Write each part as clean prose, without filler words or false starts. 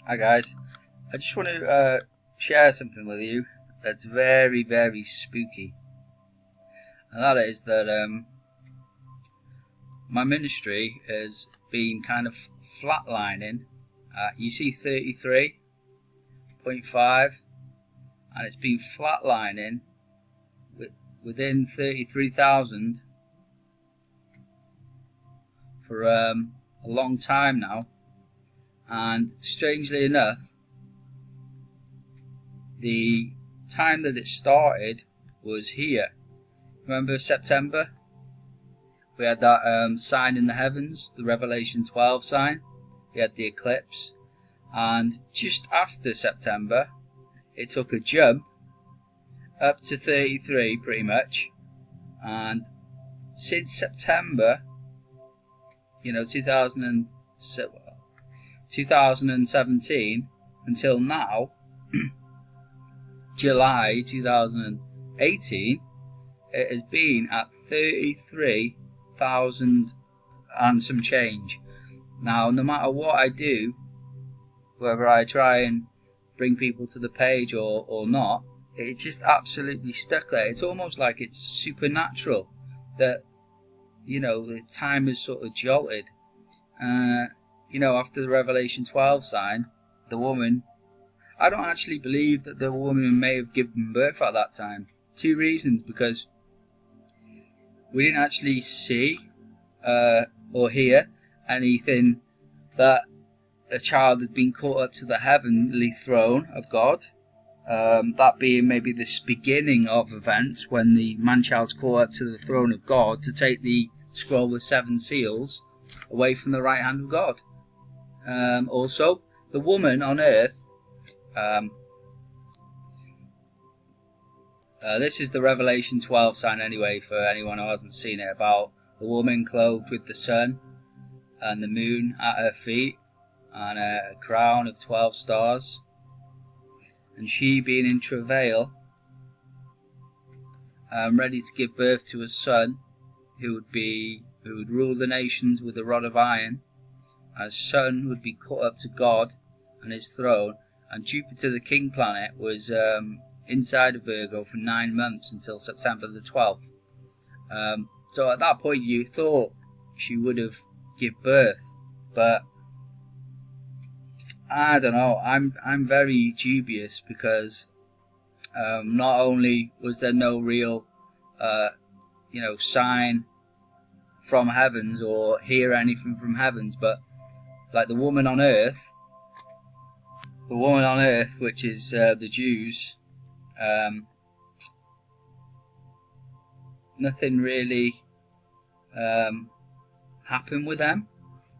Hi guys, I just want to share something with you that's very, very spooky, and that is that my ministry has been kind of flatlining. You see 33.5, and it's been flatlining within 33,000 for a long time now. And strangely enough, the time that it started was here. Remember September? We had that sign in the heavens, the Rev12 sign. We had the eclipse. And just after September, it took a jump up to 33 pretty much. And since September, 2017 until now, July 2018, it has been at 33,000 and some change. Now, no matter what I do, whether I try and bring people to the page or not, it's just absolutely stuck there. It's almost like it's supernatural that, the time is sort of jolted. After the Revelation 12 sign, the woman, I don't actually believe that the woman may have given birth at that time. Two reasons: because we didn't actually see or hear anything that a child had been caught up to the heavenly throne of God. That being maybe this beginning of events when the man-child's caught up to the throne of God to take the scroll with 7 seals away from the right hand of God. Also, the woman on earth, this is the Revelation 12 sign anyway, for anyone who hasn't seen it, about the woman clothed with the sun and the moon at her feet and a crown of 12 stars, and she being in travail, ready to give birth to a son who would rule the nations with a rod of iron. As son would be caught up to God and his throne, and Jupiter, the king planet, was inside of Virgo for 9 months until September the 12th. So at that point you thought she would have given birth, but I don't know. I'm very dubious, because not only was there no real sign from heavens or hear anything from heavens, but like the woman on earth, which is the Jews, nothing really happened with them,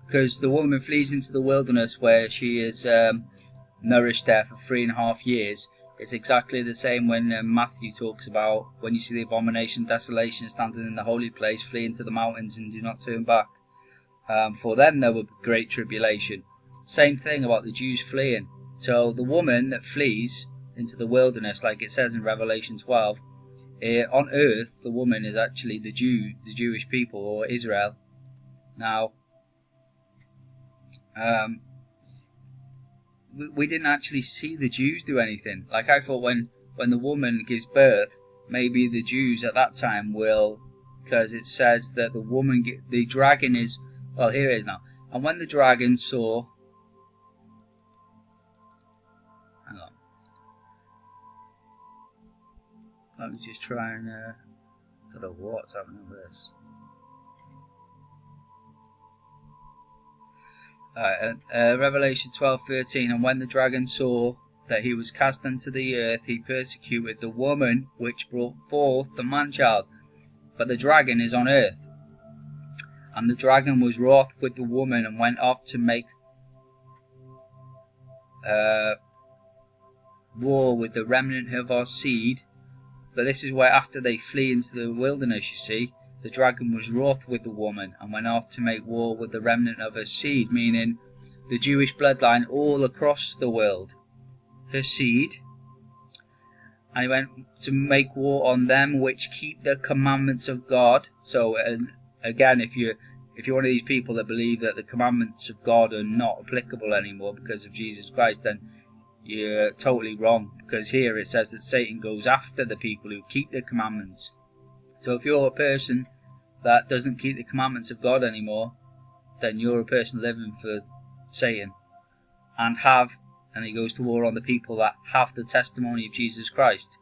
because the woman flees into the wilderness where she is nourished there for 3.5 years. It's exactly the same when Matthew talks about when you see the abomination of desolation standing in the holy place, flee into the mountains and do not turn back. For then there will be great tribulation. Same thing about the Jews fleeing. So the woman that flees into the wilderness, like it says in Revelation 12, on earth the woman is actually the Jewish people, or Israel. Now, we didn't actually see the Jews do anything. Like, I thought when the woman gives birth, maybe the Jews at that time will, because it says that the dragon is, well, here it is now. And when the dragon saw, hang on, let me just try and, I don't know what's happening with this. Revelation 12:13, and when the dragon saw that he was cast into the earth, he persecuted the woman which brought forth the man-child. But the dragon is on earth. And the dragon was wroth with the woman, and went off to make war with the remnant of her seed. But this is where, after they flee into the wilderness, you see, the dragon was wroth with the woman and went off to make war with the remnant of her seed, meaning the Jewish bloodline all across the world, her seed. And he went to make war on them which keep the commandments of God. So again, if if you're one of these people that believe that the commandments of God are not applicable anymore because of Jesus Christ, then you're totally wrong, because here it says that Satan goes after the people who keep the commandments. So if you're a person that doesn't keep the commandments of God anymore, then you're a person living for Satan, and he goes to war on the people that have the testimony of Jesus Christ.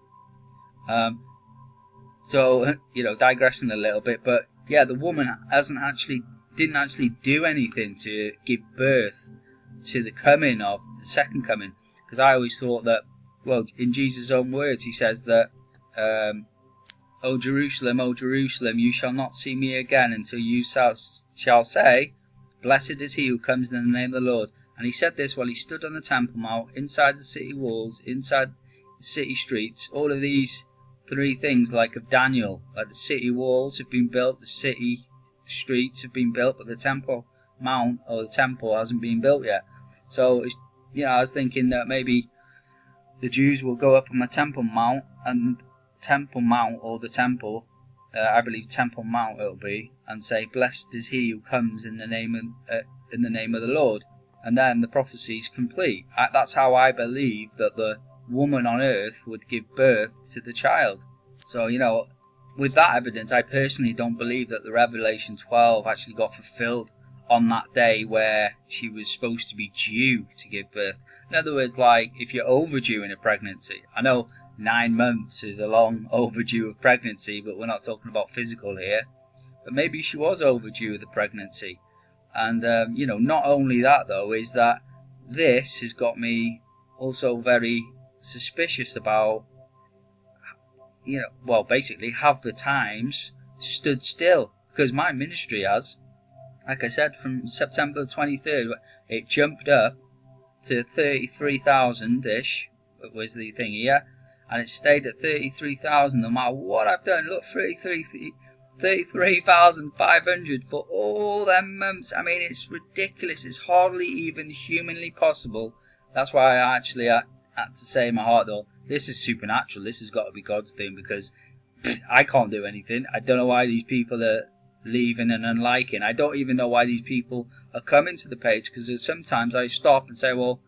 So, digressing a little bit, but yeah, the woman didn't actually do anything to give birth to the coming of the second coming. Because I always thought that, well, in Jesus' own words, he says that, O Jerusalem, you shall not see me again until you shall say, blessed is he who comes in the name of the Lord. And he said this while he stood on the Temple Mount, inside the city walls, inside the city streets. All of these three things, like of Daniel, like the city walls have been built, the city streets have been built, but the Temple Mount, or the temple, hasn't been built yet. So, I was thinking that maybe the Jews will go up on the Temple Mount, or the temple, I believe Temple Mount it'll be, and say, blessed is he who comes in the name of the Lord. And then the prophecy is complete. That's how I believe that the woman on earth would give birth to the child. So, with that evidence, I personally don't believe that the Revelation 12 actually got fulfilled on that day where she was supposed to be due to give birth. In other words, like if you're overdue in a pregnancy. I know 9 months is a long overdue of pregnancy, but we're not talking about physical here. But maybe she was overdue with the pregnancy. And, not only that, though, is that this has got me also very suspicious about, basically have the times stood still. Because my ministry has, like I said, from September 23rd, it jumped up to 33,000-ish, was the thing here. And it stayed at 33,000 no matter what I've done. Look, 33,500 for all them months. I mean, it's ridiculous. It's hardly even humanly possible. That's why I actually had to say in my heart, though, this is supernatural. This has got to be God's doing, because I can't do anything. I don't know why these people are leaving and unliking. I don't even know why these people are coming to the page, because sometimes I stop and say, well,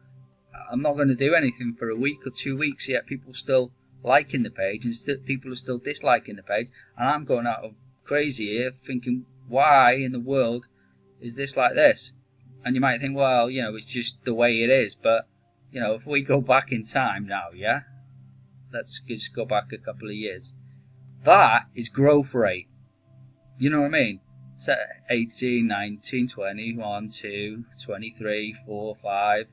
I'm not going to do anything for a week or 2 weeks, yet people are still liking the page, and people are still disliking the page, and I'm going out of crazy here thinking, why in the world is this like this? And you might think, well, it's just the way it is. But if we go back in time now, let's just go back a couple of years. That is growth rate. You know what I mean? So 18, 19, 20, 1, 2, 23, 4, 5,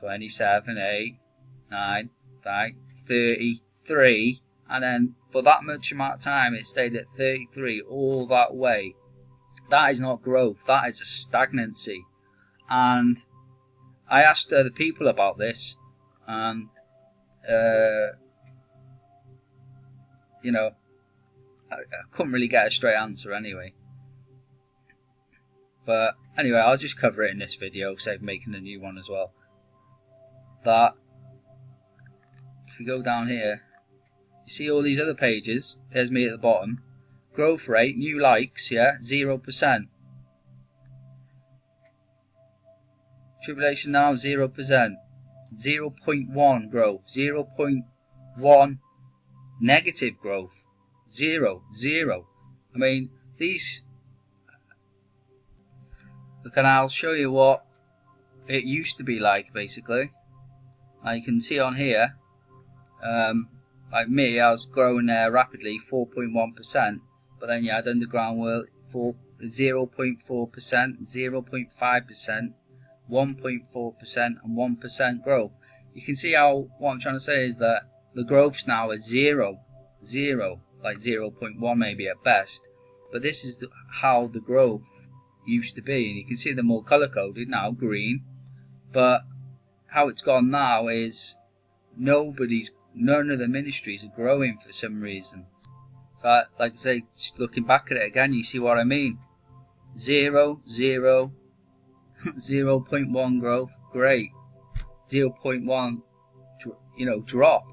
27, 8, 9, 5, 33, and then for that much amount of time it stayed at 33 all that way. That is not growth, that is a stagnancy. And I asked other people about this, and I couldn't really get a straight answer anyway. But anyway, I'll just cover it in this video, save making a new one as well. That if we go down here, you see all these other pages. There's me at the bottom. Growth rate, new likes, 0%. Tribulation now, 0%. 0.1 growth. 0.1 negative growth. 0. I mean, these. Look, and I'll show you what it used to be like, basically. You can see on here, like me, I was growing there rapidly, 4.1%, but then you had underground world for 0.4%, 0.5%, 1.4%, and 1% growth. You can see how what I'm trying to say is that the growths now are 0, like 0.1 maybe at best, but this is how the growth used to be, and you can see them all color coded now, green, but how it's gone now is none of the ministries are growing for some reason. So like I say, looking back at it again, you see what I mean. 0, 0, 0.1 growth, great. 0.1 drop.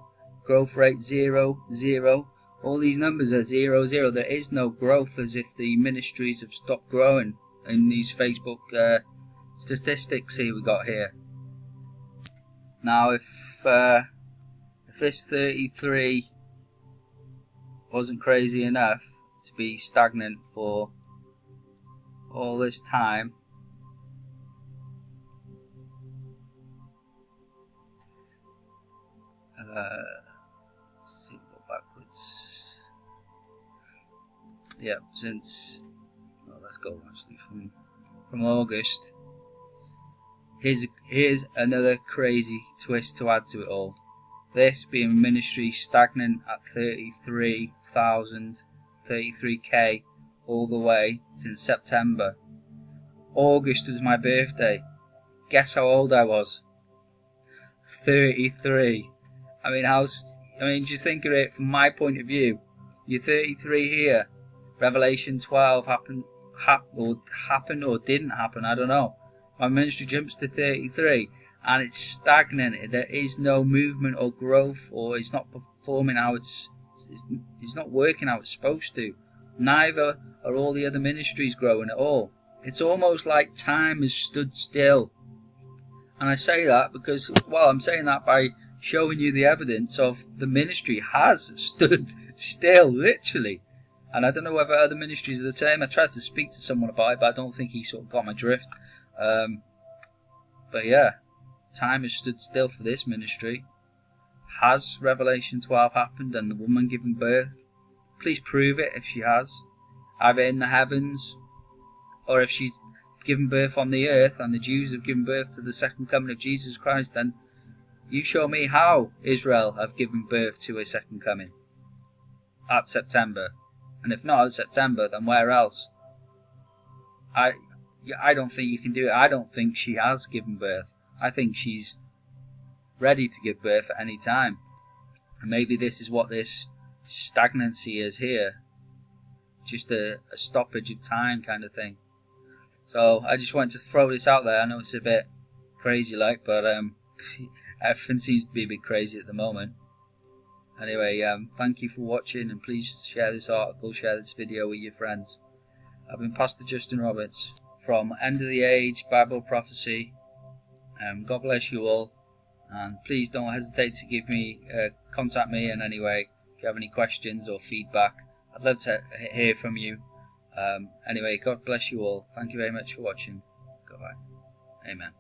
Growth rate 0, 0. All these numbers are 0, 0. There is no growth, as if the ministries have stopped growing. in these Facebook statistics here we got here. Now, if this 33 wasn't crazy enough to be stagnant for all this time, let's see, go backwards. Yep, since, well, let's go actually from August. Here's another crazy twist to add to it all. This being ministry stagnant at 33k all the way since September. August was my birthday. Guess how old I was? 33. I mean, just think of it from my point of view. You're 33 here. Revelation 12 happened or didn't happen, I don't know. My ministry jumps to 33 and it's stagnant. There is no movement or growth, or it's not performing how it's not working how it's supposed to. Neither are all the other ministries growing at all. It's almost like time has stood still. And I say that because, well, I'm saying that by showing you the evidence of the ministry has stood still, literally. And I don't know whether other ministries are the same. I tried to speak to someone about it, but I don't think he sort of got my drift. But yeah, time has stood still for this ministry. Has Revelation 12 happened and the woman given birth? Please prove it if she has. Either in the heavens, or if she's given birth on the earth and the Jews have given birth to the second coming of Jesus Christ, then you show me how Israel have given birth to a second coming at September. And if not at September, then where else? I don't think you can do it. I don't think she has given birth. I think she's ready to give birth at any time. And maybe this is what this stagnancy is here. Just a stoppage of time kind of thing. So I just wanted to throw this out there. I know it's a bit crazy like, but everything seems to be a bit crazy at the moment. Anyway, thank you for watching, and please share this article, share this video with your friends. I've been Pastor Justin Roberts from End of the Age Bible Prophecy. God bless you all, and please don't hesitate to contact me in any way if you have any questions or feedback. I'd love to hear from you. Anyway, God bless you all. Thank you very much for watching. Goodbye. Amen.